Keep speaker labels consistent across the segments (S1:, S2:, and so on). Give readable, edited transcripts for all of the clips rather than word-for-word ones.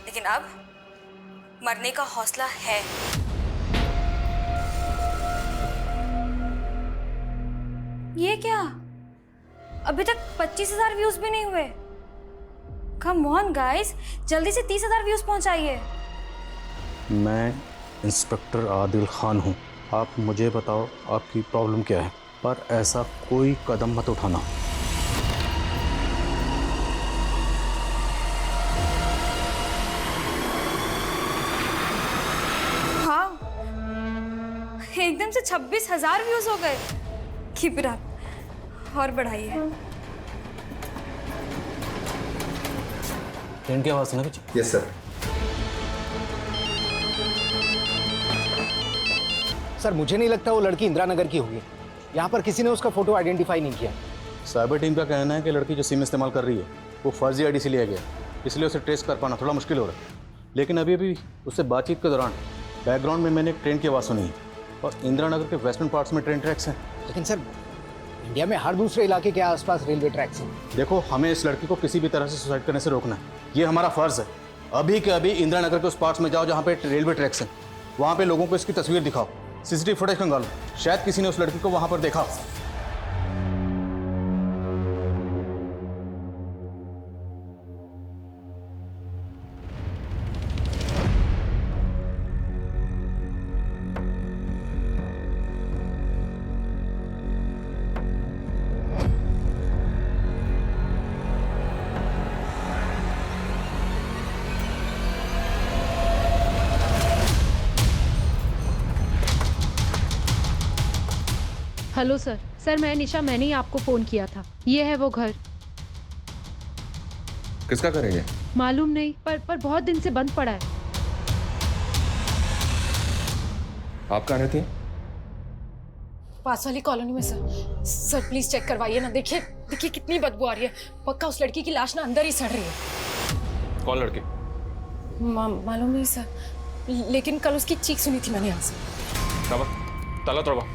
S1: लेकिन अब मरने का हौसला है। ये क्या, अभी तक 25,000 व्यूज भी नहीं हुए। कम ऑन गाइस, जल्दी से 30,000 व्यूज पहुंचाइए।
S2: मैं इंस्पेक्टर आदिल खान हूँ। आप मुझे बताओ आपकी प्रॉब्लम क्या है, पर ऐसा कोई कदम मत उठाना।
S1: हाँ, एकदम से 26,000 व्यूज हो गए। कीप इट अप, और बढ़ाइए।
S2: ट्रेन की आवाज़ सुना कुछ?
S3: Yes sir.
S4: सर मुझे नहीं लगता वो लड़की इंदिरा नगर की होगी। यहाँ पर किसी ने उसका फोटो आइडेंटिफाई नहीं किया।
S2: साइबर टीम का कहना है कि लड़की जो सिम इस्तेमाल कर रही है वो फर्जी आईडी से लिया गया, इसलिए उसे ट्रेस कर पाना थोड़ा मुश्किल हो रहा है। लेकिन अभी अभी उससे बातचीत के दौरान बैकग्राउंड में मैंने एक ट्रेन की आवाज़ सुनी है और इंदिरा नगर के वेस्टर्न पार्ट्स में ट्रेन ट्रैक्स हैं।
S4: लेकिन सर इंडिया में हर दूसरे इलाके के आसपास रेलवे ट्रैक्स हैं।
S2: देखो, हमें इस लड़की को किसी भी तरह से सुसाइड करने से रोकना है, ये हमारा फ़र्ज़ है। अभी के अभी इंदिरा नगर के उस पार्ट्स में जाओ जहाँ पे रेलवे ट्रैक्स हैं, वहाँ पे लोगों को इसकी तस्वीर दिखाओ, सीसीटीवी फुटेज खंगालो, शायद किसी ने उस लड़की को वहाँ पर देखा।
S5: हेलो सर, मैं निशा, मैंने ही आपको फोन किया था। ये है वो घर।
S3: किसका करेंगे?
S5: मालूम नहीं, पर बहुत दिन से बंद पड़ा है।
S3: आप कहाँ रहती हैं?
S6: पास वाली कॉलोनी में सर। सर प्लीज चेक करवाइए ना। देखिए देखिए कितनी बदबू आ रही है। पक्का उस लड़की की लाश ना अंदर ही सड़ रही है।
S3: कौन लड़की?
S6: मालूम नहीं सर, लेकिन कल उसकी चीख सुनी थी मैंने यहाँ से।
S3: ताला तोड़वा।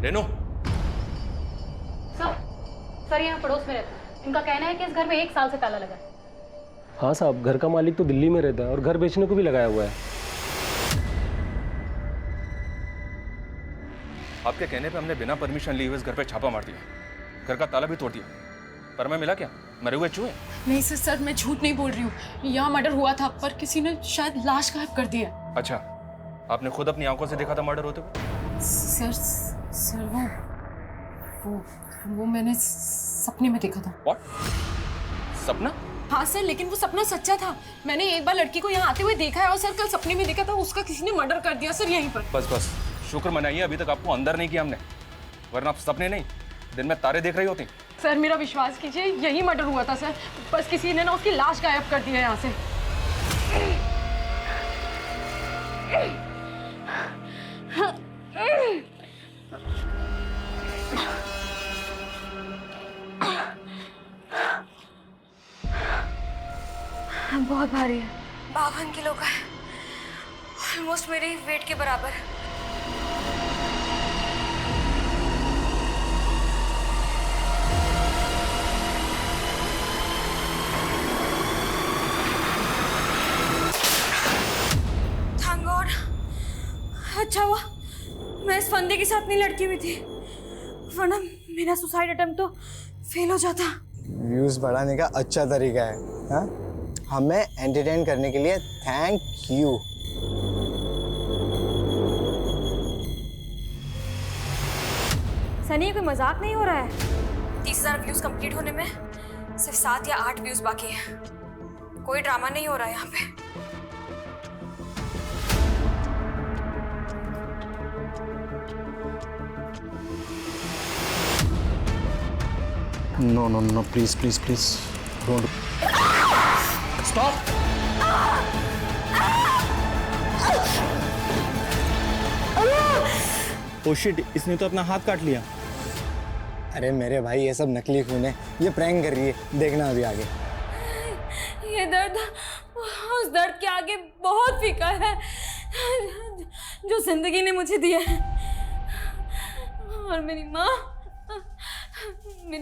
S3: रेनू,
S7: सर यहाँ पड़ोस में रहता है। इनका कहना है कि इस घर में 1 साल से ताला लगा है।
S8: हाँ साहब, घर का मालिक तो दिल्ली में रहता है और घर बेचने को भी लगाया हुआ है।
S3: आपके कहने पे हमने बिना परमिशन लिए हुए इस घर पे छापा मार दिया, घर का ताला भी तोड़ दिया, पर मैं मिला क्या? मरे हुए चूहे?
S6: नहीं सर, मैं झूठ नहीं बोल रही हूँ। यहाँ मर्डर हुआ था, पर किसी ने शायद लाश गायब कर दी है।
S3: अच्छा, आपने खुद अपनी आंखों से देखा था मर्डर होते हुए?
S6: सर वो मैंने सपने में देखा था।
S3: What? सपना?
S6: हाँ सर, लेकिन वो सपना सच्चा था। मैंने एक बार लड़की को यहाँ आते हुए देखा है और सर कल सपने में देखा था उसका किसी ने मर्डर कर दिया सर यहीं पर।
S3: बस शुक्र मनाइए अभी तक आपको अंदर नहीं किया हमने, वरना आप सपने नहीं दिन में तारे देख रही होती।
S6: सर मेरा विश्वास कीजिए, यही मर्डर हुआ था सर। बस किसी ने ना उसकी लाश गायब कर दी है यहाँ से।
S1: बहुत भारी है, 52 किलो का है, ऑलमोस्ट मेरे वेट के बराबर। थैंक गॉड, अच्छा हुआ मैं इस फंदे के साथ नहीं लड़की हुई थी, वरना मेरा सुसाइड अटेम्प्ट तो फेल हो जाता।
S9: व्यूज बढ़ाने का अच्छा तरीका है, हाँ? हमें एंटरटेन करने के लिए थैंक यू।
S1: सनी, कोई मजाक नहीं हो रहा है। 30,000 व्यूज कंप्लीट होने में सिर्फ 7 या 8 व्यूज बाकी हैं। कोई ड्रामा नहीं हो रहा है यहाँ पे।
S2: No please don't stop.
S10: Oh shit, इसने तो अपना हाथ काट लिया।
S9: अरे मेरे भाई ये सब नकली खून है, ये प्रैंक कर रही है, देखना अभी आगे।
S1: ये दर्द उस दर्द के आगे बहुत फीका है जो जिंदगी ने मुझे दिया है। और मेरी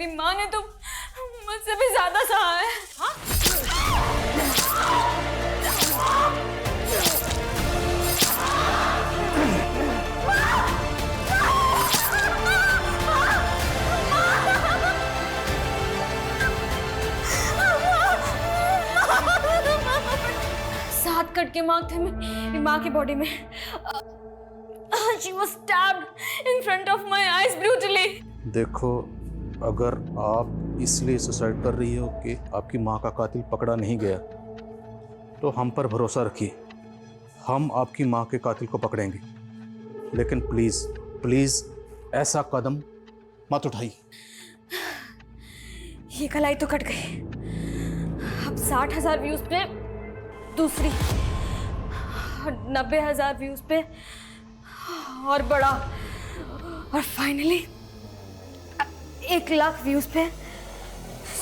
S1: माँ ने तो मुझसे भी ज्यादा सहा है। सात कट के मार्क थे मेरी माँ की बॉडी में। She was stabbed in front of my eyes brutally.
S2: देखो, अगर आप इसलिए सुसाइड कर रही हो कि आपकी माँ का कातिल पकड़ा नहीं गया, तो हम पर भरोसा रखिए, हम आपकी माँ के कातिल को पकड़ेंगे। लेकिन प्लीज़ प्लीज़ ऐसा कदम मत उठाइए।
S1: ये कलाई तो कट गई। अब 60,000 व्यूज पे दूसरी, 90,000 व्यूज पे और बड़ा, और फाइनली 1,00,000 व्यूज पे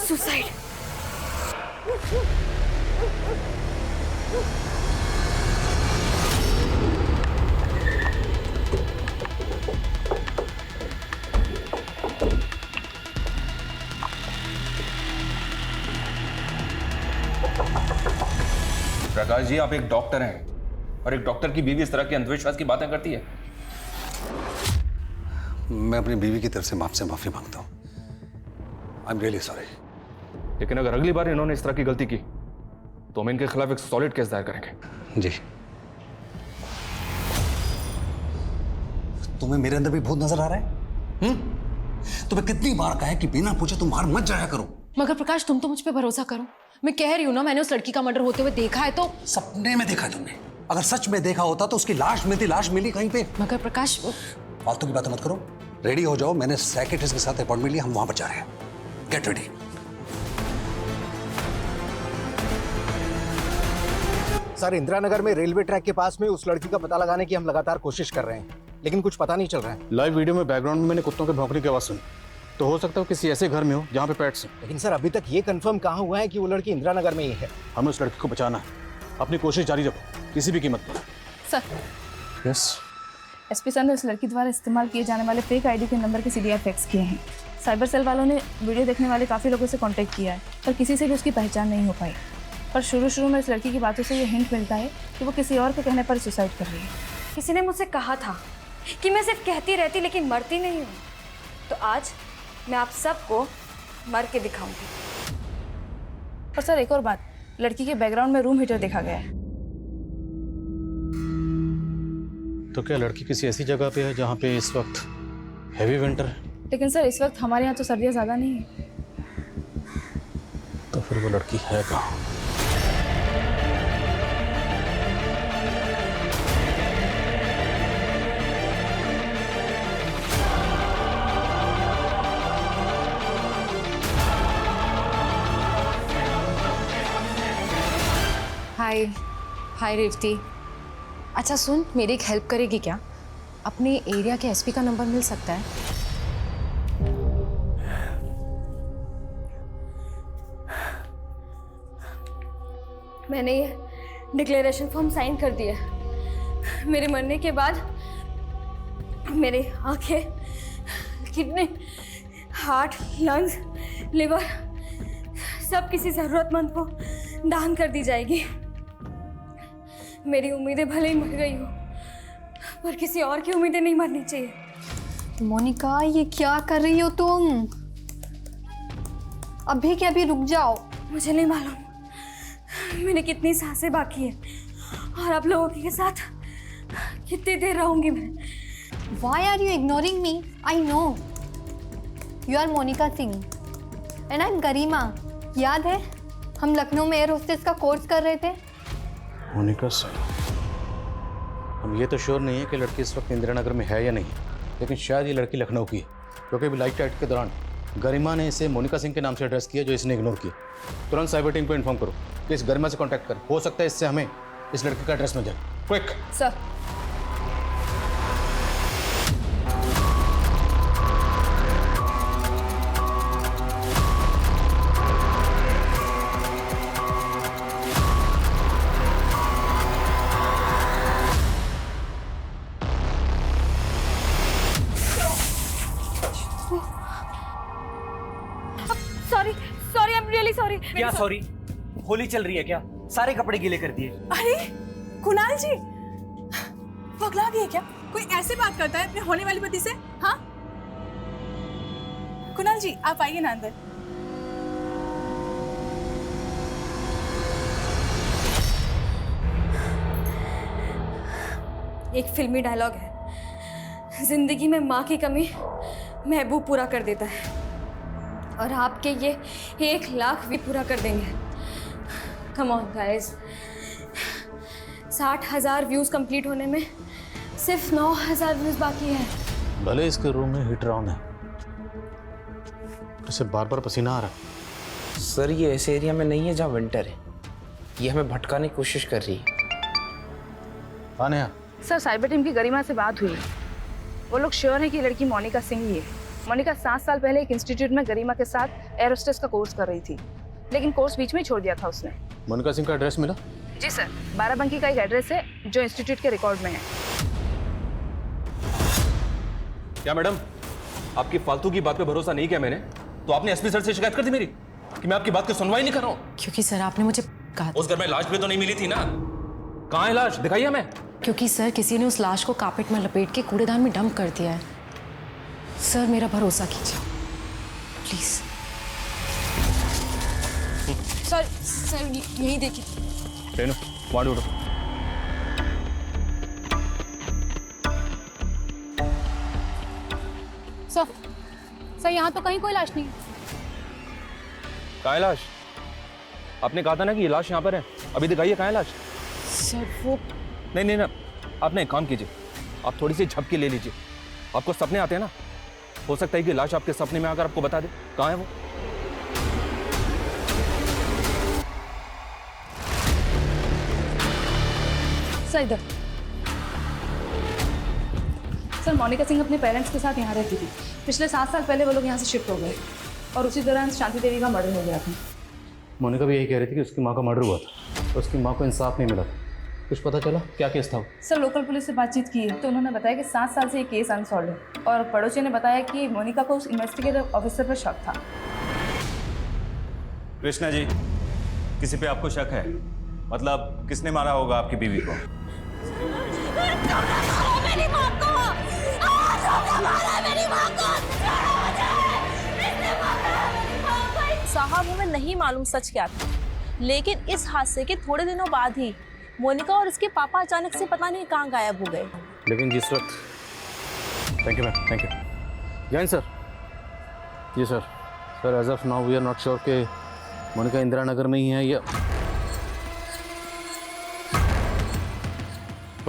S1: सुसाइड।
S3: प्रकाश जी, आप एक डॉक्टर हैं और एक डॉक्टर की बीवी इस तरह के अंधविश्वास की बातें करती है।
S11: मैं अपनी बीवी की तरफ से आपसे माफी मांगता हूँ। I am really sorry.
S3: लेकिन अगर अगली बार इन्होंने इस तरह की गलती की तो हम इनके खिलाफ एक सॉलिड केस दायर करेंगे।
S11: जी। तुम्हें मेरे अंदर भी भूत नजर आ रहा है? तुम्हें कितनी बार कहा है कि बिना पूछे तुम बाहर मत जाया करो।
S6: मगर प्रकाश, तुम तो मुझ पे भरोसा करो। मैं कह रही हूँ ना, मैंने उस लड़की का मर्डर होते हुए देखा है। तो
S11: सपने में देखा है तुमने? अगर सच में देखा होता तो उसकी लाश मिलती, लाश मिली कहीं पे।
S6: मगर प्रकाश,
S11: फालतू की बातें मत करो, रेडी हो जाओ। मैंने साइकियाट्रिस्ट के साथ अपॉइंटमेंट लिया, हम वहां पर जा रहे हैं। Get ready.
S4: Sir, Indira Nagar में रेलवे ट्रैक के पास में उस लड़की का पता लगाने की हम लगातार कोशिश कर रहे हैं, लेकिन कुछ पता नहीं चल रहा है।
S2: लाइव वीडियो में बैकग्राउंड में मैंने कुत्तों के भौंकने की आवाज़ सुनी, तो हो सकता है किसी ऐसे घर में हो जहाँ पे पेट्स हैं।
S4: लेकिन सर, अभी तक ये कंफर्म कहाँ हुआ है कि वो लड़की इंदिरा नगर में ही है।
S2: हमें उस लड़की को बचाना है, अपनी कोशिश जारी रखो किसी भी कीमत पर।
S12: सर,
S2: यस
S12: एसपी सर ने उस लड़की द्वारा इस्तेमाल किए जाने वाले फेक आईडी के नंबर के सीडीआर फैक्स किए हैं। साइबर सेल वालों ने वीडियो देखने वाले काफ़ी लोगों से कांटेक्ट किया है, पर किसी से भी उसकी पहचान नहीं हो पाई। पर शुरू में इस लड़की की बातों से ये हिंट मिलता है कि वो किसी और के कहने पर सुसाइड कर रही है।
S1: किसी ने मुझसे कहा था कि मैं सिर्फ कहती रहती लेकिन मरती नहीं हूँ, तो आज मैं आप सबको मर के दिखाऊंगी।
S12: और सर, एक और बात, लड़की के बैकग्राउंड में रूम हीटर देखा गया है।
S2: तो क्या लड़की किसी ऐसी जगह पे है जहाँ पे इस वक्त हैवी विंटर है?
S12: लेकिन सर, इस वक्त हमारे यहाँ तो सर्दियाँ ज़्यादा नहीं है।
S2: तो फिर वो लड़की है कहाँ?
S6: हाय रेवती। अच्छा सुन, मेरी एक हेल्प करेगी क्या? अपने एरिया के एसपी का नंबर मिल सकता है?
S1: मैंने ये डिक्लेरेशन फॉर्म साइन कर दिया। मेरे मरने के बाद मेरे आंखें, किडनी, हार्ट, लंग्स, लिवर सब किसी ज़रूरतमंद को दान कर दी जाएगी। मेरी उम्मीदें भले ही मर गई हो, पर किसी और की उम्मीदें नहीं मरनी चाहिए।
S13: मोनिका, ये क्या कर रही हो तुम? अभी के अभी रुक जाओ।
S1: मुझे नहीं मालूम मैंने कितनी सांसें बाकी है और आप लोगों के साथ कितनी देर रहूंगी मैं।
S13: Why are you ignoring me? I know. You are Monica Singh and I'm गरिमा। याद है हम लखनऊ में एयर होस्टेस का कोर्स कर रहे थे?
S2: मोनिका सिंह। हम ये तो श्योर नहीं है कि लड़की इस वक्त इंदिरा नगर में है या नहीं, लेकिन शायद ये लड़की लखनऊ की है, क्योंकि अभी लाइट टाइट के दौरान गरिमा ने इसे मोनिका सिंह के नाम से एड्रेस किया जो इसने इग्नोर किया। तुरंत साइबर टीम को इन्फॉर्म करो कि इस गरिमा से कांटेक्ट कर, हो सकता है इससे हमें इस लड़की का एड्रेस मिल जाए। Quick
S12: sir.
S1: सॉरी।
S14: क्या सॉरी? होली चल रही है क्या? सारे कपड़े गीले कर दिए।
S12: अरे कुणाल जी, पगला गए क्या? कोई ऐसे बात करता है अपने होने वाली पति से? हाँ कुणाल जी, आप आइए ना अंदर।
S1: एक फिल्मी डायलॉग है, जिंदगी में माँ की कमी महबूब पूरा कर देता है, और आपके ये 1 लाख भी पूरा कर देंगे। Come on guys, 60,000 views complete होने में सिर्फ 9,000 व्यूज बाकी है।
S2: भले इसके रूम में हीटर ऑन है, इसे बार बार पसीना आ रहा है।
S15: सर ये ऐसे एरिया में नहीं है जहाँ विंटर है, ये हमें भटकाने की कोशिश कर रही है।
S2: आने
S5: सर साइबर टीम की गरिमा से बात हुई, वो लोग श्योर हैं कि लड़की मोनिका सिंह ही है। मोनिका 7 साल पहले एक इंस्टीट्यूट में गरिमा के साथ एरोस्टेस का कोर्स कर रही थी, लेकिन कोर्स बीच में ही छोड़ दिया था उसने।
S2: मोनिका सिंह का एड्रेस मिला?
S5: जी सर, बाराबंकी का एक एड्रेस है जो इंस्टीट्यूट के रिकॉर्ड में है।
S3: क्या मैडम, आपकी फालतू की बात पे भरोसा नहीं किया मैंने, तो आपने एसपी सर से शिकायत कर दी मेरी कि मैं आपकी बात की सुनवाई नहीं कर रहा हूँ?
S6: क्योंकि सर आपने मुझे कहा,
S3: उस घर में लाश भी तो नहीं मिली थी ना? कहाँ है लाश? दिखाइए हमें।
S6: क्योंकि सर किसी ने उस लाश को कार्पेट में लपेट के कूड़ेदान में डंप कर दिया है। सर मेरा भरोसा कीजिए प्लीज। सर यही देखिए।
S3: रेनू, वहाँ उठो।
S7: सर यहाँ तो कहीं कोई लाश नहीं है।
S3: कहाँ है लाश? आपने कहा था ना कि ये लाश यहाँ पर है, अभी दिखाइए कहाँ है लाश।
S6: सर वो
S3: नहीं, आप ना एक काम कीजिए, आप थोड़ी सी झपकी ले लीजिए। आपको सपने आते हैं ना, हो सकता है कि लाश आपके सपने में आकर आपको बता दे कहाँ है वो।
S5: सर इधर। सर मोनिका सिंह अपने पेरेंट्स के साथ यहाँ रहती थी। पिछले 7 साल पहले वो लोग यहाँ से शिफ्ट हो गए और उसी दौरान शांति देवी का मर्डर हो गया था।
S2: मोनिका भी यही कह रही थी कि उसकी माँ का मर्डर हुआ था, उसकी माँ को इंसाफ नहीं मिला था। कुछ पता चला क्या केस था?
S5: सर लोकल पुलिस से बातचीत की तो उन्होंने बताया कि 7 साल से ये केस अनसॉल्व है, और पड़ोसी ने बताया कि मोनिका को उस इन्वेस्टिगेटिव ऑफिसर पर शक था।
S10: कृष्णा जी, किसी पे आपको शक है? मतलब किसने मारा होगा आपकी बीवी को?
S16: साहब हमें नहीं मालूम सच क्या था, लेकिन इस हादसे के थोड़े दिनों बाद ही मोनिका और उसके पापा अचानक से पता नहीं कहाँ गायब हो गए।
S2: लेकिन जिस वक्त, thank you ma'am, thank you. Jain sir. जी sir. Sir as of now we are not sure कि मोनिका इंदिरा नगर में ही है या।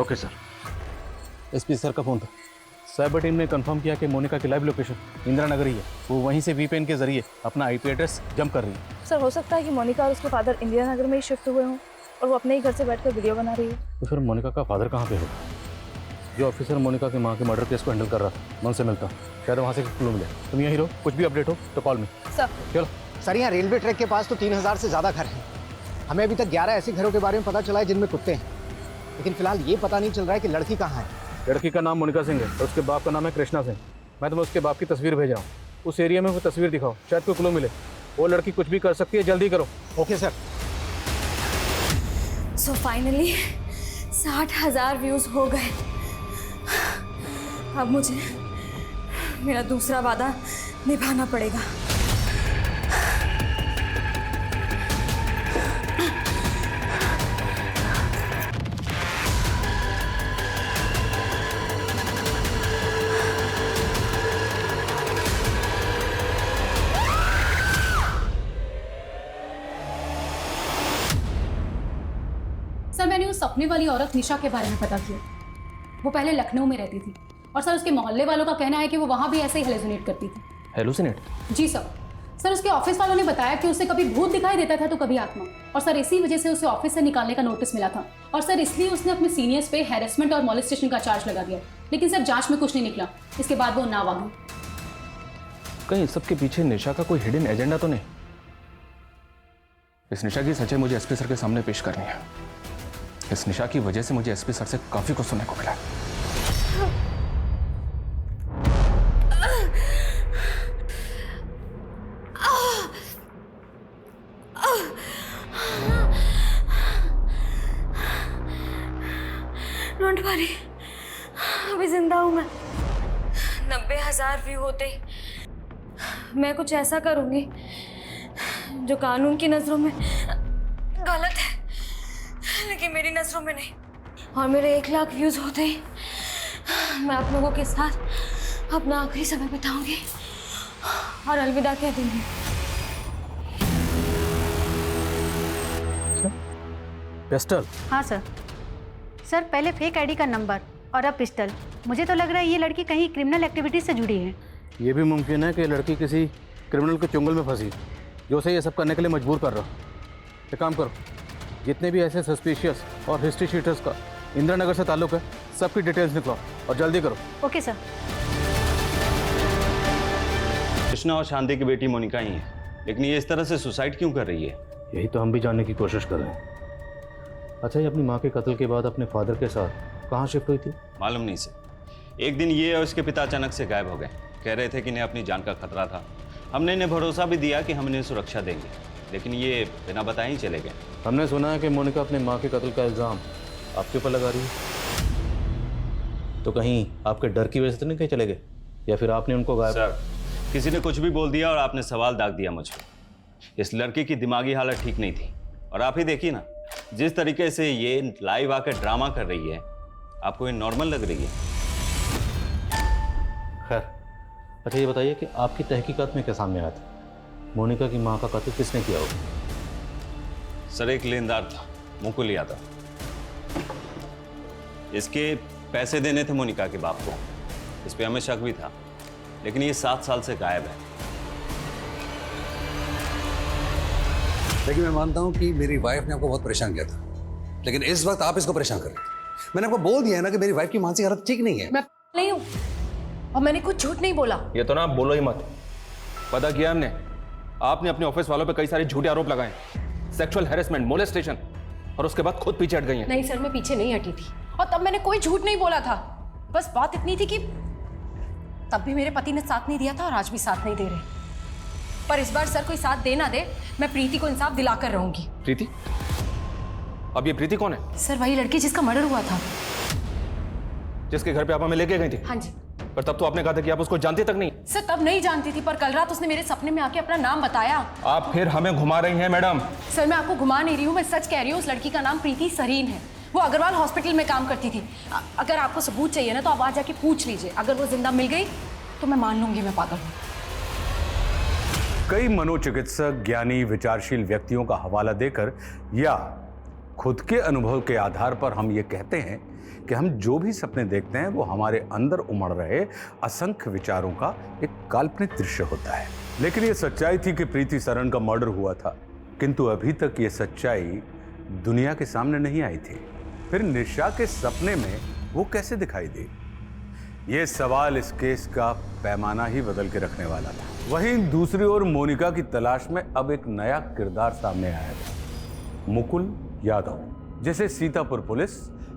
S2: Okay sir. एसपी सर का फोन था। साइबर टीम ने कंफर्म किया कि मोनिका की लाइव लोकेशन इंदिरा नगर ही है। वो वहीं से वीपीएन के जरिए अपना आईपी एड्रेस जंप कर रही है।
S5: सर हो सकता है कि मोनिका और उसके फादर इंदिरा नगर में ही शिफ्ट हुए हों और वो अपने ही घर से बैठकर वीडियो बना रही है।
S2: तो फिर मोनिका का फादर कहाँ पे होगा? जो ऑफिसर मोनिका की माँ के मर्डर केस को हैंडल कर रहा था, मैं उनसे मिलता हूँ, शायद वहाँ से क्लू मिले। तुम यहीं रहो, कुछ भी अपडेट हो तो कॉल मी।
S5: सर
S2: चलो।
S4: सर यहाँ रेलवे ट्रैक के पास तो 3000 से ज़्यादा घर हैं। हमें अभी तक 11 ऐसे घरों के बारे में पता चला है जिनमें कुत्ते हैं, लेकिन फिलहाल ये पता नहीं चल रहा है कि लड़की कहाँ है।
S2: लड़की का नाम मोनिका सिंह है और उसके बाप का नाम है कृष्णा सिंह। मैं तुम्हें उसके बाप की तस्वीर भेज रहा हूँ, उस एरिया में वो तस्वीर दिखाओ, शायद कोई क्लू मिले। वो लड़की कुछ भी कर सकती है, जल्दी करो।
S4: Okay sir.
S1: So finally 60,000 views हो गए। अब मुझे मेरा दूसरा वादा निभाना पड़ेगा।
S7: सर मैंने उस सपने वाली औरत निशा के बारे में पता किया। वो पहले लखनऊ में रहती थी और सर उसके मोहल्ले वालों का कहना है कि वो वहाँ भी ऐसे ही हेलुसिनेट करती थी।
S2: हेलुसिनेट?
S7: जी सर। सर उसके ऑफिस वालों ने बताया कि उसे कभी भूत दिखाई देता था तो कभी आत्मा, और सर इसी वजह से उसे ऑफिस से निकालने का नोटिस मिला था, और सर इसलिए उसने अपने सीनियर्स पे हैरेसमेंट और मॉलेस्टेशन का चार्ज लगा दिया। लेकिन सर जांच में कुछ नहीं निकला, इसके बाद वो नाव आ गई।
S3: कहीं इस सब के पीछे निशा का कोई हिडन एजेंडा तो नहीं? इस निशा की सच्चाई मुझे एसपी सर के सामने पेश करनी है। इस निशा की वजह से मुझे एसपी सर से काफी कुछ सुनने को मिला।
S1: डोंट वरी, अभी जिंदा हूँ मैं। 90,000 व्यू होते ही मैं कुछ ऐसा करूँगी जो कानून की नज़रों में गलत है, लेकिन मेरी नज़रों में नहीं। और मेरे 1 लाख व्यूज़ होते ही मैं आप लोगों के साथ अपना आखिरी समय बिताऊंगी और अलविदा कह दूंगी।
S2: पिस्टल?
S17: हाँ सर। सर पहले फेक आईडी का नंबर और अब पिस्टल। मुझे तो लग रहा है ये लड़की कहीं क्रिमिनल एक्टिविटी से जुड़ी है।
S2: ये भी मुमकिन है कि लड़की किसी क्रिमिनल के चुंगल में फंसी जो उसे ये सब करने के लिए मजबूर कर रहा। एक काम करो, जितने भी ऐसे सस्पिशियस और हिस्ट्री शीटर्स का इंदिरा नगर से ताल्लुक है, सबकी डिटेल्स निकलाओ और जल्दी करो।
S17: Okay sir.
S10: कृष्णा और शांति की बेटी मोनिका ही है, लेकिन ये इस तरह से सुसाइड क्यों कर रही है?
S2: यही तो हम भी जानने की कोशिश कर रहे हैं। अच्छा, ये अपनी माँ के कत्ल के बाद अपने फादर के साथ कहाँ शिफ्ट हुई थी?
S10: मालूम नहीं सर। एक दिन ये और उसके पिता अचानक से गायब हो गए। कह रहे थे कि इन्हें अपनी जान का खतरा था। हमने इन्हें भरोसा भी दिया कि हम इन्हें सुरक्षा देंगे, लेकिन ये बिना बताए ही चले गए।
S2: हमने सुना है कि मोनिका अपने माँ के कत्ल का इल्ज़ाम आपके ऊपर लगा रही है। तो कहीं आपके डर की वजह से तो नहीं कहीं चले गए, या फिर आपने उनको गायब?
S10: सर, किसी ने कुछ भी बोल दिया और आपने सवाल दाग दिया मुझ पर। इस लड़की की दिमागी हालत ठीक नहीं थी, और आप ही देखिए ना, जिस तरीके से ये लाइव आकर ड्रामा कर रही है, आपको ये नॉर्मल लग रही है?
S2: खैर, अच्छा ये बताइए कि आपकी तहकीकात में क्या सामने आया था? मोनिका की माँ का कत्ल किसने किया होगा?
S10: सर, एक लेनदार था, मुकुल यादव। इसके पैसे देने थे मोनिका के बाप को। इस पे हमें शक भी था, लेकिन ये 7 साल से गायब है।
S11: लेकिन मैं मानता हूं कि मेरी वाइफ ने आपको बहुत परेशान किया था, लेकिन इस वक्त आप इसको परेशान कर रहे हैं। मैंने आपको बोल दिया है ना कि मेरी वाइफ की मानसिक हालत ठीक नहीं है।
S6: मैं नहीं हूँ और मैंने कुछ झूठ नहीं बोला।
S3: ये तो ना आप बोलो ही मत। पता किया हमने, आपने अपने ऑफिस वालों पे कई सारे झूठे आरोप लगाए, सेक्सुअल हैरेसमेंट, मोलेस्टेशन, और उसके बाद खुद पीछे हट गई हैं।
S6: नहीं सर, मैं पीछे नहीं हटी थी और तब मैंने कोई झूठ नहीं बोला था। बस बात इतनी थी कि तब भी मेरे पति ने साथ नहीं दिया था और आज भी साथ नहीं दे रहे। पर इस बार सर कोई साथ दे ना दे, मैं प्रीति को इंसाफ दिलाकर रहूंगी।
S3: प्रीति? अब ये प्रीति कौन है?
S6: सर वही लड़की जिसका मर्डर हुआ था,
S3: जिसके घर पे आप हमें लेके गई थी।
S6: हाँ जी।
S3: पर तब तो आपने कहा था कि आप उसको जानती तक नहीं।
S6: सर तब नहीं जानती थी, पर कल रात उसने मेरे सपने में आके अपना नाम बताया।
S3: आप फिर हमें घुमा रही हैं मैडम।
S6: सर मैं आपको घुमा नहीं रही हूँ, मैं सच कह रही हूँ। उस लड़की का नाम प्रीति सरीन है। वो अग्रवाल हॉस्पिटल में काम करती थी। अगर आपको सबूत चाहिए ना तो आप वहाँ जाके पूछ लीजिए। अगर वो जिंदा मिल गई तो मैं मान लूंगी मैं पागल हूँ।
S18: कई मनोचिकित्सक ज्ञानी विचारशील व्यक्तियों का हवाला देकर या खुद के अनुभव के आधार पर हम ये कहते हैं कि हम जो भी सपने देखते हैं वो हमारे अंदर उमड़ रहे असंख्य विचारों का एक काल्पनिक दृश्य होता है। लेकिन ये सच्चाई थी कि प्रीति सरन का मर्डर हुआ था, किंतु अभी तक ये सच्चाई दुनिया के सामने नहीं आई थी। फिर निशा के सपने में वो कैसे दिखाई दी? ये सवाल इस केस का पैमाना ही बदल के रखने वाला था। वहीं दूसरी ओर मोनिका की तलाश में अब एक नया किरदार सामने आया है, मुकुल यादव, जिसे सीतापुर पुलिस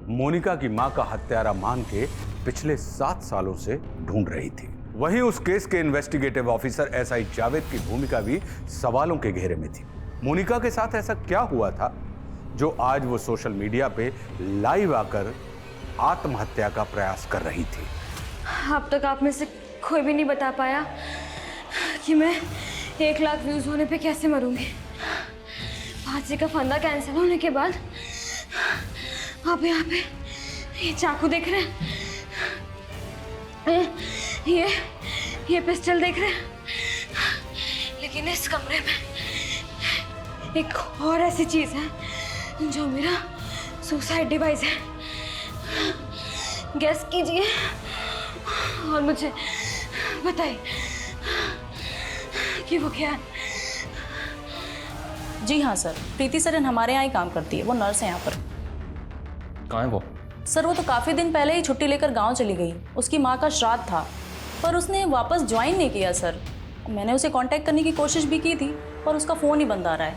S18: मोनिका की मां का हत्यारा मान के पिछले 7 सालों से ढूंढ रही थी। वहीं उस केस के इन्वेस्टिगेटिव ऑफिसर एसआई जावेद की भूमिका भी सवालों के घेरे में थी। मोनिका के साथ ऐसा क्या हुआ था जो आज वो सोशल मीडिया पे लाइव आकर आत्महत्या का प्रयास कर रही थी?
S1: अब तक आप में से कोई भी नहीं बता पाया कि मैं 1 लाख व्यूज होने पे कैसे मरूंगी। फांसी का फंदा कैंसिल होने के बाद आप यहाँ पे ये चाकू देख रहे हैं, ये पिस्टल देख रहे हैं, लेकिन इस कमरे में एक और ऐसी चीज है जो मेरा सुसाइड डिवाइस है। गेस कीजिए और मुझे बताइए कि वो क्या है।
S16: जी हाँ सर, प्रीति सरन हमारे यहाँ ही काम करती है। वो नर्स है यहाँ पर।
S3: कहाँ है वो?
S16: सर वो तो काफ़ी दिन पहले ही छुट्टी लेकर गांव चली गई। उसकी माँ का श्राद्ध था, पर उसने वापस ज्वाइन नहीं किया सर। मैंने उसे कांटेक्ट करने की कोशिश भी की थी, पर उसका फ़ोन ही बंद आ रहा है।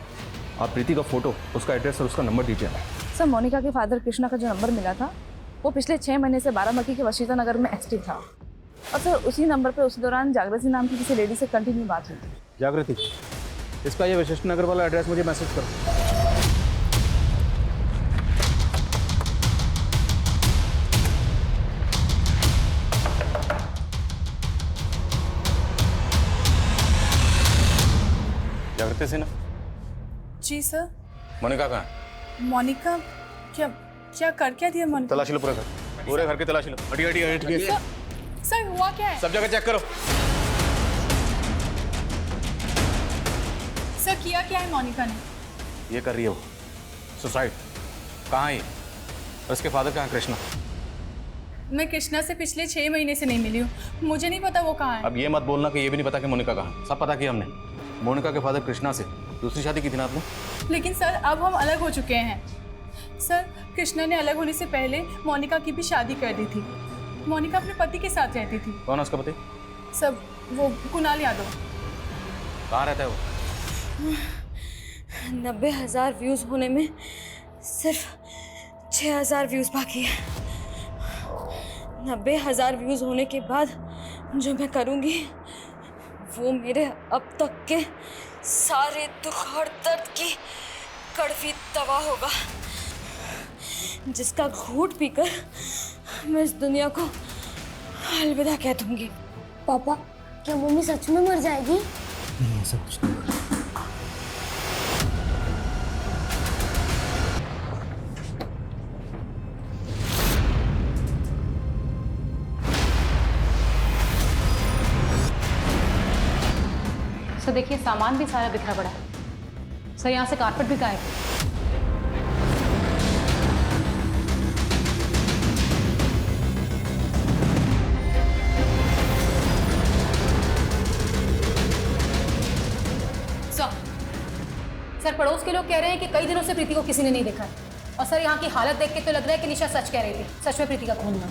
S3: आप प्रीति का फोटो, उसका एड्रेस और उसका नंबर दीजिए हमें।
S12: सर मोनिका के फादर कृष्णा का जो नंबर मिला था वो पिछले 6 महीने से बाराबंकी के वशीता नगर में एक्टिव था, और सर उसी नंबर पे उसी दौरान जागृति नाम की किसी लेडी से कंटिन्यू बात हुई थी।
S2: जागृति, इसका ये वशिष्ठ नगर वाला एड्रेस मुझे मैसेज करो। जागृति सिन्हा।
S12: जी सर।
S2: मोनिका कहाँ है?
S12: मोनिका क्या क्या कर क्या दिया मोनिका?
S2: तलाशी लो पूरे घर, पूरे घर की तलाशी लो। हटी हटी हटी।
S12: सर हुआ क्या है?
S2: सब जगह चेक करो।
S12: सर किया क्या है मोनिका ने?
S2: ये कर रही है वो सुसाइड। कहाँ है ये? और उसके फादर कहाँ है? कृष्णा।
S12: मैं कृष्णा से पिछले 6 महीने से नहीं मिली हूँ, मुझे नहीं पता वो कहाँ है।
S2: अब ये मत बोलना कि ये भी नहीं पता कि मोनिका कहाँ है। सब पता किया हमने। मोनिका के फादर कृष्णा से दूसरी शादी की थी ना आपने?
S12: लेकिन सर अब हम अलग हो चुके हैं। सर कृष्णा ने अलग होने से पहले मोनिका की भी शादी कर दी थी। मोनिका अपने पति के साथ रहती थी।
S2: कौन है उसका पति?
S12: सब वो कुणाल यादव।
S2: कहाँ रहता है वो?
S1: 90,000 व्यूज होने में सिर्फ 6,000 व्यूज बाकी है। 90,000 व्यूज होने के बाद जो मैं करूँगी वो मेरे अब तक के सारे दुख और दर्द की कड़वी दवा होगा, जिसका घूंट पीकर मैं इस दुनिया को अलविदा कह दूंगी।
S19: पापा क्या मम्मी सच में मर जाएगी?
S4: नहीं ऐसा कुछ नहीं।
S7: सर देखिए सामान भी सारा बिखरा पड़ा है। सर यहाँ से कारपेट भी गायब है। सर पड़ोस के लोग कह रहे हैं कि कई दिनों से प्रीति को किसी ने नहीं देखा है। और सर यहाँ की हालत देख के तो लग रहा है कि निशा सच कह रही थी। सच में प्रीति का खून हुआ।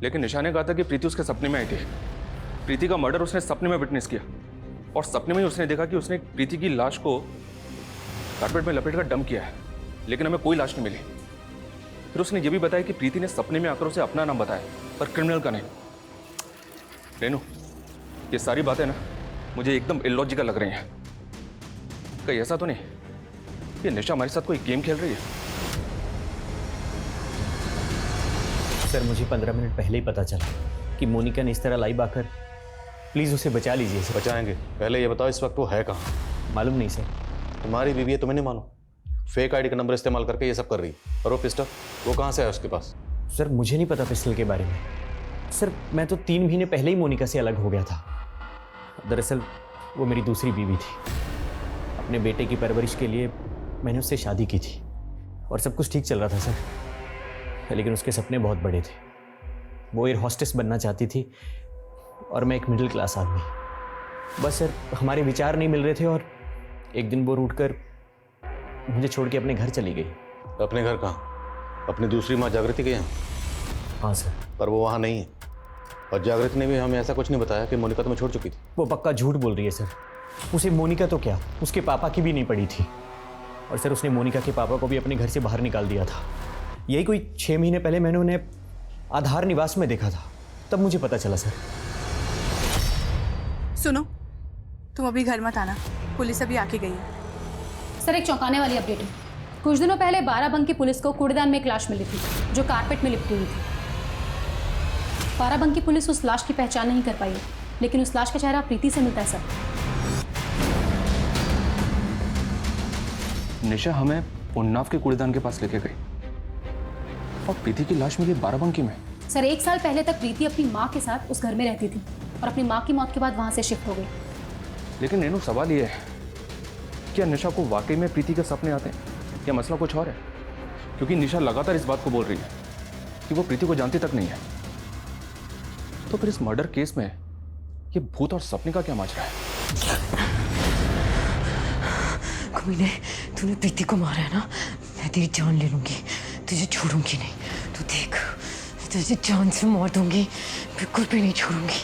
S3: लेकिन निशा ने कहा था कि प्रीति उसके सपने में आई थी। प्रीति का मर्डर उसने सपने में विटनेस किया और सपने में ही उसने देखा कि उसने प्रीति की लाश को कारपेट में लपेट कर डंप किया है, लेकिन हमें कोई लाश नहीं मिली। फिर उसने ये भी बताया कि प्रीति ने सपने में आकर उसे अपना नाम बताया, पर क्रिमिनल का नहीं। रेनू, ये सारी बातें ना मुझे एकदम इलॉजिकल लग रही हैं। कहीं ऐसा तो नहीं ये निशा हमारे साथ कोई गेम खेल रही है?
S14: सर मुझे 15 मिनट पहले ही पता चला कि मोनिका ने इस तरह लाइव आकर, प्लीज उसे बचा लीजिए सर।
S2: बचाएंगे, पहले ये बताओ इस वक्त वो है कहाँ?
S14: मालूम नहीं सर।
S2: तुम्हारी बीवी है, तुम्हें नहीं मालूम? फेक आईडी का नंबर इस्तेमाल करके ये सब कर रही है। और वो पिस्टल वो कहाँ से है उसके पास?
S14: सर मुझे नहीं पता पिस्टल के बारे में। सर मैं तो 3 महीने पहले ही मोनिका से अलग हो गया था। दरअसल वो मेरी दूसरी बीवी थी। अपने बेटे की परवरिश के लिए मैंने उससे शादी की थी और सब कुछ ठीक चल रहा था सर। लेकिन उसके सपने बहुत बड़े थे। वो एयर हॉस्टेस बनना चाहती थी और मैं एक मिडिल क्लास आदमी। बस सर हमारे विचार नहीं मिल रहे थे और एक दिन वो रूठ कर मुझे छोड़ के अपने घर चली गई।
S2: अपने घर कहाँ? अपनी दूसरी माँ जागृति के यहाँ?
S14: हाँ सर।
S2: पर वो वहाँ नहीं है और जागृति ने भी हमें ऐसा कुछ नहीं बताया कि मोनिका तुम्हें छोड़ चुकी थी।
S14: वो पक्का झूठ बोल रही है सर। उसे मोनिका तो क्या, उसके पापा की भी नहीं पड़ी थी। और सर उसने मोनिका के पापा को भी अपने घर से बाहर निकाल दिया था। यही कोई 6 महीने पहले मैंने उन्हें आधार निवास में देखा था, तब मुझे पता चला सर।
S12: सुनो, तुम अभी घर मत आना, पुलिस अभी आके गई है।
S7: सर एक चौंकाने वाली अपडेट है। कुछ दिनों पहले बाराबंकी पुलिस को कूड़ेदान में एक लाश मिली थी जो कारपेट में लिपटी हुई थी। बाराबंकी पुलिस उस लाश की पहचान नहीं कर पाई, लेकिन उस लाश का चेहरा प्रीति से मिलता है सर।
S3: निशा हमें उन्नाव के कूड़ेदान के पास लेके गई और प्रीति की लाश मिली बाराबंकी में।
S7: सर 1 साल पहले तक प्रीति अपनी माँ के साथ उस घर में रहती थी और अपनी माँ की मौत के बाद वहां से शिफ्ट हो गई।
S3: लेकिन रेनू सवाल ये है, क्या निशा को वाकई में प्रीति के सपने आते हैं या मसला कुछ और है? क्योंकि निशा लगातार इस बात को बोल रही है कि वो प्रीति को जानती तक नहीं है। तो फिर इस मर्डर केस में ये भूत और सपने का क्या माजरा है?
S6: कमीने, तूने प्रीति को मारा है ना, मैं तेरी जान ले लूंगी, तुझे छोड़ूंगी नहीं। तू देख, तुझे जान से मार दूंगी, बिल्कुल भी नहीं छोड़ूंगी।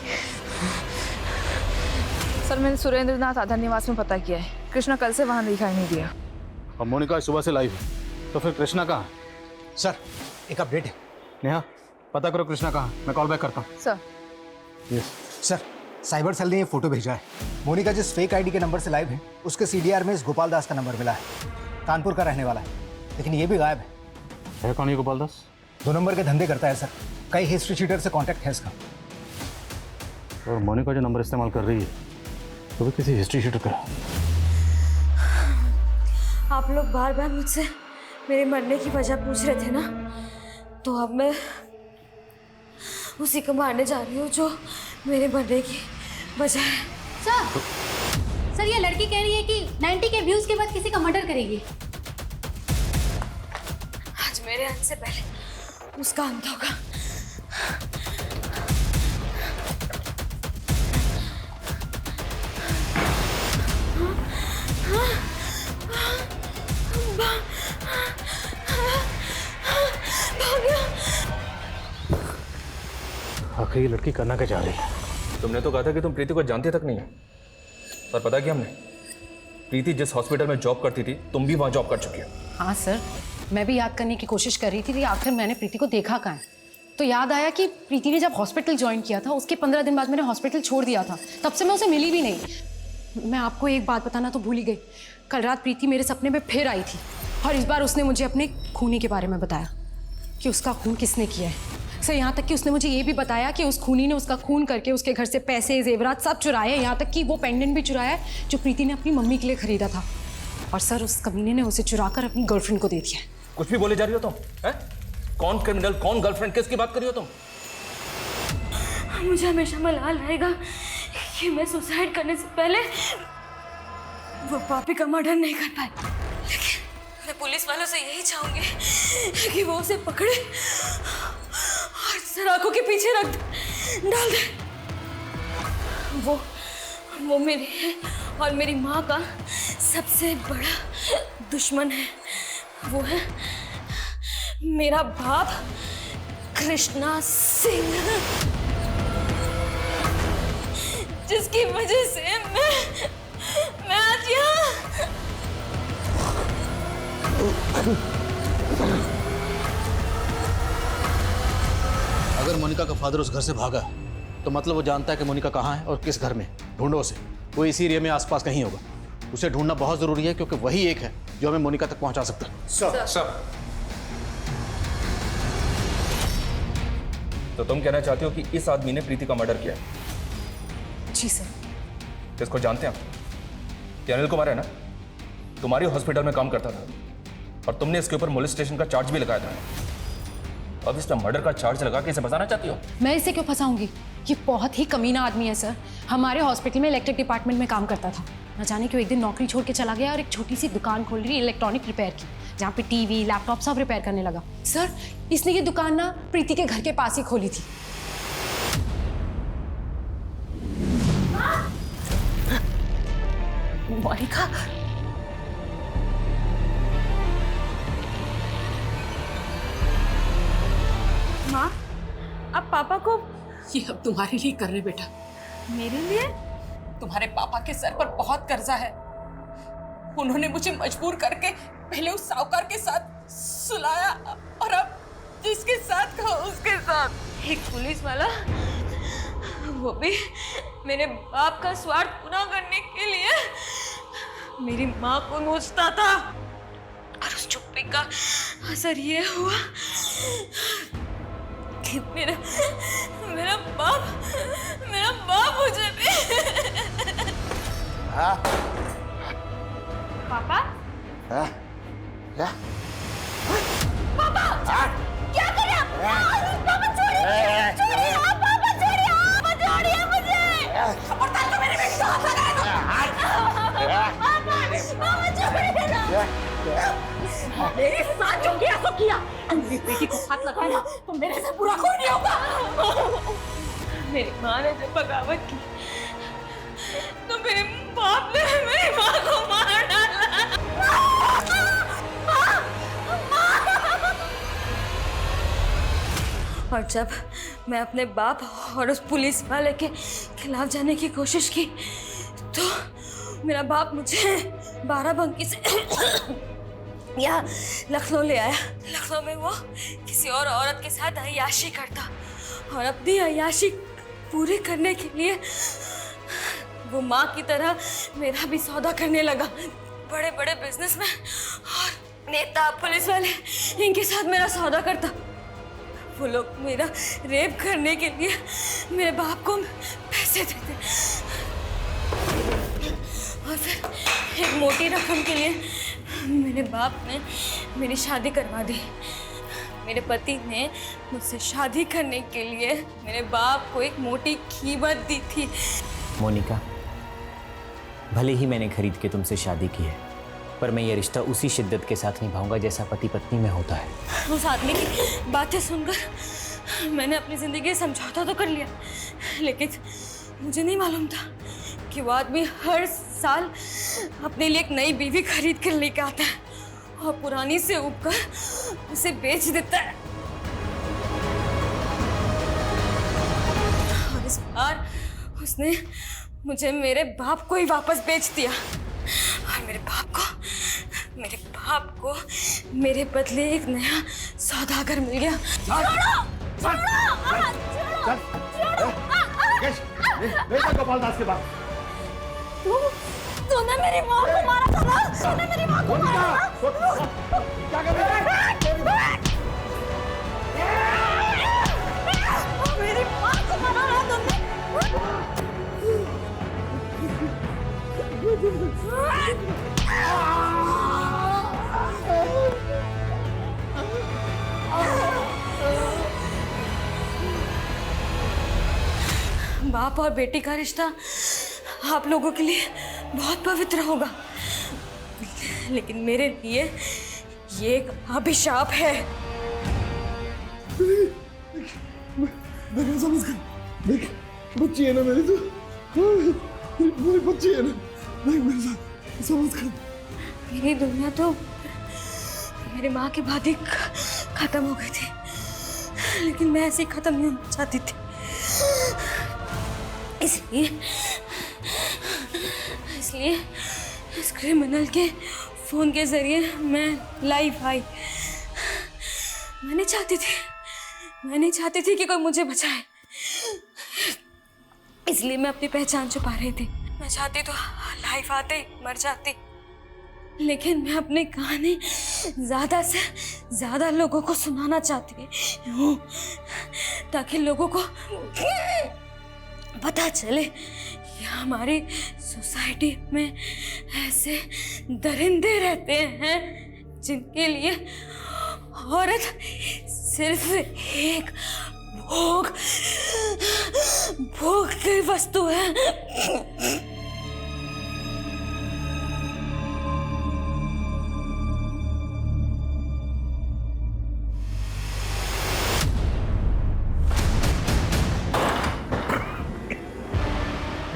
S5: सर मैंने सुरेंद्रनाथ आधार निवास में पता किया है, कृष्णा कल से वहां दिखाई नहीं दिया।
S2: और मोनिका सुबह से लाइव है, तो फिर कृष्णा कहाँ है?
S4: सर एक अपडेट है।
S2: नेहा पता करो कृष्णा कहाँ, मैं कॉल बैक करता हूँ।
S5: Sir
S2: yes
S4: sir, cyber cell ने ये फोटो भेजा है। मोनिका जिस फेक आईडी के नंबर से लाइव है, उसके सीडीआर में इस गोपाल दास का नंबर मिला है। कानपुर का रहने वाला है, लेकिन ये भी गायब है।
S2: कौन है गोपाल दास?
S4: 2 नंबर के धंधे करता है सर। कई हिस्ट्री शीटर से कांटेक्ट है इसका।
S2: और मोनिका जो नंबर इस्तेमाल कर रही है वो भी किसी हिस्ट्री शीटर का।
S1: आप लोग बार बार मुझसे मेरे मरने की वजह पूछ रहे थे ना, तो अब मैं उसी को मारने जा रही हूँ जो मेरे मरने की वजह है।
S17: सर ये लड़की कह रही है कि 90 के व्यूज के बाद किसी का मर्डर करेगी।
S1: आज मेरे अंत से पहले उसका अंत होगा।
S2: आखिर ये लड़की करना क्या चाह रही है?
S3: तुमने तो कहा था कि तुम प्रीति को जानती तक नहीं है, पर पता क्या हमने, प्रीति जिस हॉस्पिटल में जॉब करती थी तुम भी वहां जॉब कर चुकी हो।
S6: हाँ सर, मैं भी याद करने की कोशिश कर रही थी कि आखिर मैंने प्रीति को देखा कहाँ है। तो याद आया कि प्रीति ने जब हॉस्पिटल ज्वाइन किया था उसके 15 दिन बाद मैंने हॉस्पिटल छोड़ दिया था, तब से मैं उसे मिली भी नहीं। मैं आपको एक बात बताना तो भूल ही गई, कल रात प्रीति मेरे सपने में फिर आई थी और इस बार उसने मुझे अपने खूनी के बारे में बताया कि उसका खून किसने किया है। सर यहाँ तक कि उसने मुझे ये भी बताया कि उस खूनी ने उसका खून करके उसके घर से पैसे जेवरात सब चुराए, यहाँ तक कि वो पेंडेंट भी चुराया है जो प्रीति ने अपनी मम्मी के लिए खरीदा था। और सर उस कमीने ने उसे चुराकर अपनी गर्लफ्रेंड को दे दिया।
S3: कुछ भी बोले जा रही हो तुम, हैं? कौन क्रिमिनल, कौन गर्लफ्रेंड, किसकी बात कर रही हो तुम?
S1: मुझे हमेशा मलाल रहेगा कि मैं सुसाइड करने से पहले वो पापी का मर्डर नहीं कर पाई, लेकिन मैं पुलिस वालों से यही चाहूंगी कि वो उसे पकड़े और सराखों के पीछे डाल दे। वो मेरे और मेरी माँ का सबसे बड़ा दुश्मन है। वो है मेरा बाप कृष्णा सिंह, जिसकी वजह से मैं आज यहाँ।
S2: अगर मोनिका का फादर उस घर से भागा तो मतलब वो जानता है कि मोनिका कहाँ है और किस घर में। ढूंढो उसे, वो इसी एरिया में आसपास कहीं होगा। उसे ढूंढना बहुत जरूरी है क्योंकि वही एक है जो हमें मोनिका तक पहुंचा सकता है।
S3: सर, तो तुम कहना चाहते हो कि इस आदमी ने प्रीति का मर्डर किया?
S6: जी सर।
S3: इसको जानते हैं आप? ये अनिल कुमार है ना, तुम्हारी हॉस्पिटल में काम करता था और तुमने इसके ऊपर मोलेस्टेशन का चार्ज भी लगाया था। अब इस पर मर्डर का चार्ज लगा के इसे फंसाना चाहती हो?
S6: मैं इसे क्यों फंसाऊंगी? ये बहुत ही कमीना आदमी है सर। हमारे हॉस्पिटल में इलेक्ट्रिक डिपार्टमेंट में काम करता था। न जाने क्यों एक दिन नौकरी छोड़ के चला गया और एक छोटी सी दुकान खोल रही इलेक्ट्रॉनिक रिपेयर की, जहाँ पे टीवी लैपटॉप सब रिपेयर करने लगा। सर इसने ये दुकान ना प्रीति के घर के पास ही खोली थी। मोनिका,
S1: माँ, अब पापा को
S6: ये अब तुम्हारे लिए कर रहे बेटा।
S1: मेरे लिए?
S6: तुम्हारे पापा के सर पर बहुत कर्जा है। उन्होंने मुझे मजबूर करके पहले उस साहूकार के साथ सुलाया और अब जिसके साथ कहा उसके साथ।
S1: एक पुलिस वाला, वो भी मेरे बाप का स्वार्थ पूरा करने के लिए मेरी माँ को नोचता था, और उस चुप्पी का असर ये हुआ कि मेरा बाप मुझे भी।
S9: हाँ
S1: पापा?
S9: हाँ क्या?
S1: पापा क्या कर रहे हैं आप? पापा छोड़िए मुझे। खबरदार तो मेरे बेटे को हाथ लगाएगा। पापा छोड़िए ना। मेरे साथ जो किया सो किया। मेरी बेटी को हाथ लगाया तो मेरे से बुरा कोई नहीं होगा। मेरी माँ ने जब बगावत की तो मेरे बाप ने मेरी माँ को मार डाला। और जब मैं अपने बाप और उस पुलिस वाले के खिलाफ जाने की कोशिश की तो मेरा बाप मुझे बाराबंकी से यहाँ लखनऊ ले आया। लखनऊ में वो किसी और औरत के साथ अय्याशी करता और अपनी अय्याशी पूरी करने के लिए वो माँ की तरह मेरा भी सौदा करने लगा। बड़े बड़े बिजनेसमैन और नेता, पुलिस वाले, इनके साथ मेरा सौदा करता। वो लोग मेरा रेप करने के लिए मेरे बाप को पैसे देते और फिर एक मोटी रकम के लिए मेरे बाप ने मेरी शादी करवा दी। मेरे पति ने मुझसे शादी करने के लिए मेरे बाप को एक मोटी कीमत दी थी।
S14: मोनिका, भले ही मैंने खरीद के तुमसे शादी की है, पर मैं ये रिश्ता उसी शिद्दत के साथ निभाऊंगा जैसा पति पत्नी में होता है।
S1: उस आदमी की बातें सुनकर मैंने अपनी ज़िंदगी समझौता तो कर लिया, लेकिन मुझे नहीं मालूम था कि वो आदमी हर साल अपने लिए एक नई बीवी खरीद कर लेकर आता है और पुरानी से उबकर उसे बेच देता है। और इस बार उसने मुझे मेरे बाप को ही वापस बेच दिया और मेरे बाप को मेरे बदले एक नया सौदागर मिल गया।
S2: गोपाल दास के पास
S1: तूने मेरी माँ को मारा था ना? तूने मेरी माँ को मारा था?
S2: क्या कर रही है?
S1: मेरी माँ को मारा तुमने? बाप और बेटी का रिश्ता आप लोगों के लिए बहुत पवित्र होगा, लेकिन मेरे लिए ये एक अभिशाप है।
S20: देखो समझ कर, देख बच्ची है ना मेरी, तो मेरी बच्ची है ना, देख मेरे साथ समझ कर।
S1: मेरी दुनिया तो मेरी माँ के बाद ही खत्म हो गई थी, लेकिन मैं ऐसे ही खत्म नहीं होना चाहती थी। इसलिए इस क्रिमिनल के फोन के जरिए मैं लाइव आई। मैं नहीं चाहती थी कि कोई मुझे बचाए, इसलिए मैं अपनी पहचान छुपा रही थी। मैं चाहती तो लाइव आते ही मर जाती, लेकिन मैं अपनी कहानी ज्यादा से ज्यादा लोगों को सुनाना चाहती हूँ, ताकि लोगों को पता चले कि हमारी सोसाइटी में ऐसे दरिंदे रहते हैं जिनके लिए औरत सिर्फ एक भोग की वस्तु है।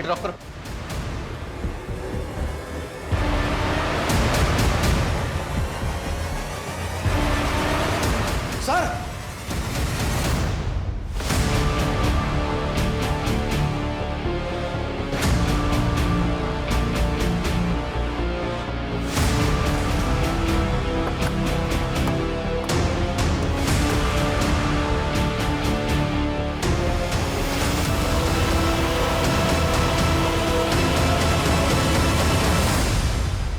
S2: ड्रॉप करो।
S20: सर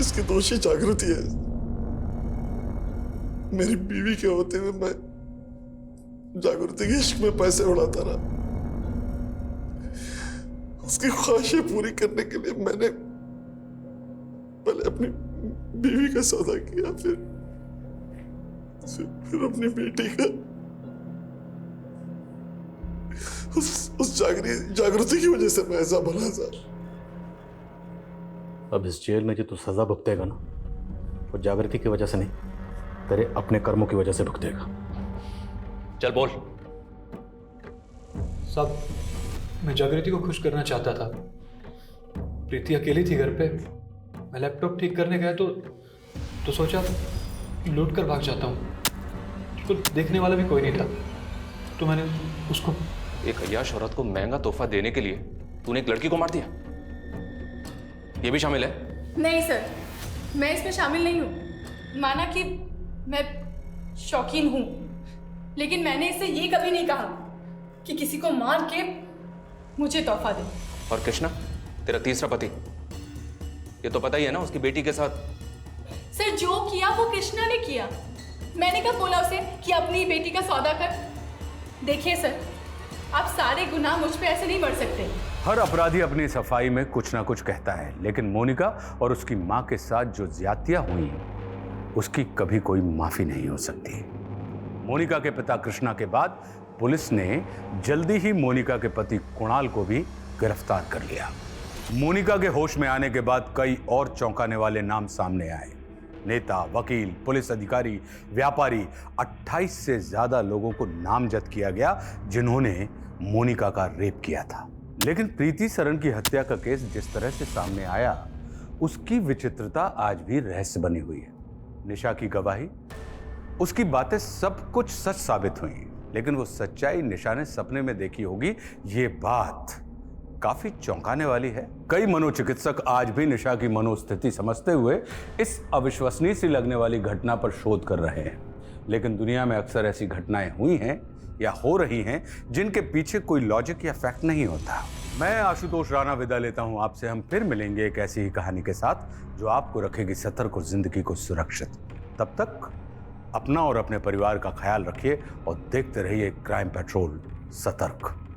S20: इसकी दोषी जागृति है। मेरी बीवी के होते हुए मैं जागृति के इश्क में पैसे उड़ाता रहा। उसकी ख्वाहिशें पूरी करने के लिए मैंने पहले अपनी बीवी का सौदा किया, फिर अपनी बेटी का। उस जागृति की वजह से मैं ऐसा बना था।
S2: अब इस जेल में जो तू सजा भुगतेगा ना, वो जागृति की वजह से नहीं, तेरे अपने कर्मों की वजह से भुगतेगा।
S3: चल बोल।
S21: साहब, मैं जागृति को खुश करना चाहता था। प्रीति अकेली थी घर पे। मैं लैपटॉप ठीक करने गया तो सोचा लूट कर भाग जाता हूँ। तो देखने वाला भी कोई नहीं था, तो मैंने उसको।
S3: एक अय्याश औरत को महंगा तोहफा देने के लिए तूने एक लड़की को मार दिया, ये भी शामिल है?
S7: नहीं सर, मैं इसमें शामिल नहीं हूँ। माना कि मैं शौकीन हूँ, लेकिन मैंने इससे ये कभी नहीं कहा कि किसी को मार के मुझे तोहफा दे।
S3: और कृष्णा, तेरा तीसरा पति, ये तो पता ही है ना, उसकी बेटी के साथ।
S7: सर, जो किया वो कृष्णा ने किया। मैंने कब बोला उसे कि अपनी बेटी का सौदा कर? देखिए सर, आप सारे गुनाह मुझ पे ऐसे नहीं बढ़ सकते।
S18: हर अपराधी अपनी सफाई में कुछ ना कुछ कहता है, लेकिन मोनिका और उसकी मां के साथ जो ज्यादतियां हुई उसकी कभी कोई माफी नहीं हो सकती। मोनिका के पिता कृष्णा के बाद पुलिस ने जल्दी ही मोनिका के पति कुणाल को भी गिरफ्तार कर लिया। मोनिका के होश में आने के बाद कई और चौंकाने वाले नाम सामने आए। नेता, वकील, पुलिस अधिकारी, व्यापारी, 28 से ज्यादा लोगों को नामजद किया गया जिन्होंने मोनिका का रेप किया था। लेकिन प्रीति सरन की हत्या का केस जिस तरह से सामने आया, उसकी विचित्रता आज भी रहस्य बनी हुई है। निशा की गवाही, उसकी बातें सब कुछ सच साबित हुई, लेकिन वो सच्चाई निशा ने सपने में देखी होगी, ये बात काफी चौंकाने वाली है। कई मनोचिकित्सक आज भी निशा की मनोस्थिति समझते हुए इस अविश्वसनीय सी लगने वाली घटना पर शोध कर रहे हैं। लेकिन दुनिया में अक्सर ऐसी घटनाएं हुई हैं या हो रही हैं जिनके पीछे कोई लॉजिक या फैक्ट नहीं होता। मैं आशुतोष राणा विदा लेता हूं आपसे। हम फिर मिलेंगे एक ऐसी ही कहानी के साथ जो आपको रखेगी सतर्क और जिंदगी को सुरक्षित। तब तक अपना और अपने परिवार का ख्याल रखिए और देखते रहिए क्राइम पेट्रोल सतर्क।